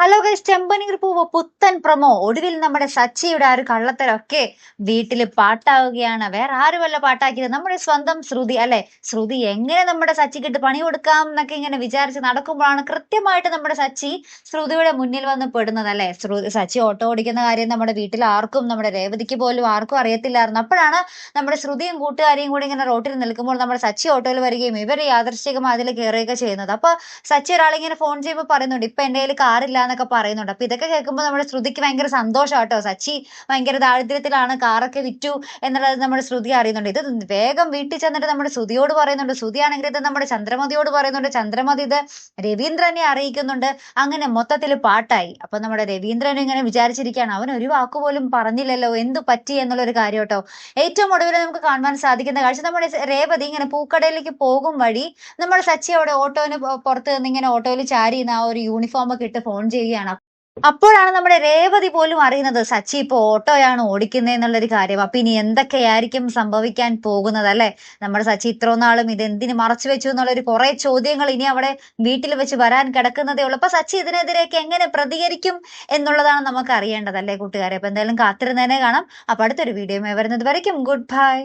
Hello guys, ചെമ്പനീർ പൂവ് പുത്തൻ promo. ഒടുവിൽ നമ്മുടെ സച്ചിയുടെ ആ ഒരു കള്ളത്തരമൊക്കെ വീട്ടില് പാട്ടാവുകയാണ്. വേറെ ആരുമല്ല പാട്ടാക്കിയത്, നമ്മുടെ സ്വന്തം ശ്രുതി അല്ലെ. ശ്രുതി എങ്ങനെ നമ്മുടെ സച്ചിക്കിട്ട് പണി കൊടുക്കാം എന്നൊക്കെ ഇങ്ങനെ വിചാരിച്ച് നടക്കുമ്പോഴാണ് കൃത്യമായിട്ട് നമ്മുടെ സച്ചി ശ്രുതിയുടെ മുന്നിൽ വന്ന് പെടുന്നത് അല്ലെ. സച്ചി ഓട്ടോ ഓടിക്കുന്ന കാര്യം നമ്മുടെ വീട്ടിൽ ആർക്കും, നമ്മുടെ രേവതിക്ക് പോലും ആർക്കും അറിയത്തില്ലായിരുന്നു. അപ്പോഴാണ് നമ്മുടെ ശ്രുതിയും കൂട്ടുകാരെയും കൂടി ഇങ്ങനെ റോട്ടിൽ നിൽക്കുമ്പോൾ നമ്മുടെ സച്ചി ഓട്ടോയിൽ വരികയും ഇവർ യാദൃശ്ചികമായി അതിൽ കയറുകയൊക്കെ ചെയ്യുന്നത്. അപ്പൊ സച്ചി ഒരാളിങ്ങനെ ഫോൺ ചെയ്യുമ്പോൾ പറയുന്നുണ്ട്, ഇപ്പൊ എന്റെ കയ്യിൽ കാറില്ല എന്നൊക്കെ പറയുന്നുണ്ട്. അപ്പൊ ഇതൊക്കെ കേൾക്കുമ്പോൾ നമ്മുടെ ശ്രുതിക്ക് ഭയങ്കര സന്തോഷാട്ടോ. സച്ചി ഭയങ്കര ദാരിദ്ര്യത്തിലാണ്, കാറൊക്കെ വിറ്റു എന്നുള്ളത് നമ്മുടെ ശ്രുതി അറിയുന്നുണ്ട്. ഇത് വേഗം വീട്ടിൽ ചെന്നിട്ട് നമ്മുടെ ശ്രുതിയോട് പറയുന്നുണ്ട്. ശ്രുതിയാണെങ്കിൽ ഇത് നമ്മുടെ ചന്ദ്രമതിയോട് പറയുന്നുണ്ട്. ചന്ദ്രമതി ഇത് രവീന്ദ്രനെ അറിയിക്കുന്നുണ്ട്. അങ്ങനെ മൊത്തത്തിൽ പാട്ടായി. അപ്പൊ നമ്മുടെ രവീന്ദ്രൻ ഇങ്ങനെ വിചാരിച്ചിരിക്കുകയാണ്, അവൻ ഒരു വാക്കുപോലും പറഞ്ഞില്ലല്ലോ, എന്തു പറ്റി എന്നുള്ള ഒരു കാര്യം കേട്ടോ. ഏറ്റവും ഒടുവിൽ നമുക്ക് കാണുവാൻ സാധിക്കുന്ന കാഴ്ച, നമ്മുടെ രേവതി ഇങ്ങനെ പൂക്കടയിലേക്ക് പോകും വഴി നമ്മുടെ സച്ചി അവിടെ ഓട്ടോന് പുറത്ത് നിന്ന് ഇങ്ങനെ ഓട്ടോയിൽ ചാരി ആ ഒരു യൂണിഫോം ഒക്കെ ഇട്ട് ഫോൺ ചെയ്യുകയാണ്. അപ്പോഴാണ് നമ്മുടെ രേവതി പോലും അറിയുന്നത് സച്ചി ഇപ്പൊ ഓട്ടോയാണ് ഓടിക്കുന്നത് എന്നുള്ളൊരു കാര്യം. അപ്പൊ ഇനി എന്തൊക്കെയായിരിക്കും സംഭവിക്കാൻ പോകുന്നത് അല്ലെ. നമ്മുടെ സച്ചി ഇത്രയും നാളും ഇത് എന്തിന് മറച്ചു വെച്ചു എന്നുള്ളൊരു കുറെ ചോദ്യങ്ങൾ ഇനി അവിടെ വീട്ടിൽ വെച്ച് വരാൻ കിടക്കുന്നതേ ഉള്ളൂ. അപ്പൊ സച്ചി ഇതിനെതിരെയൊക്കെ എങ്ങനെ പ്രതികരിക്കും എന്നുള്ളതാണ് നമുക്ക് അറിയേണ്ടത് അല്ലേ കൂട്ടുകാരെ. അപ്പൊ എന്തായാലും കാത്തിരുന്നതിനെ കാണാം. അപ്പൊ അടുത്തൊരു വീഡിയോ വരുന്നത് വരയ്ക്കും ഗുഡ് ബൈ.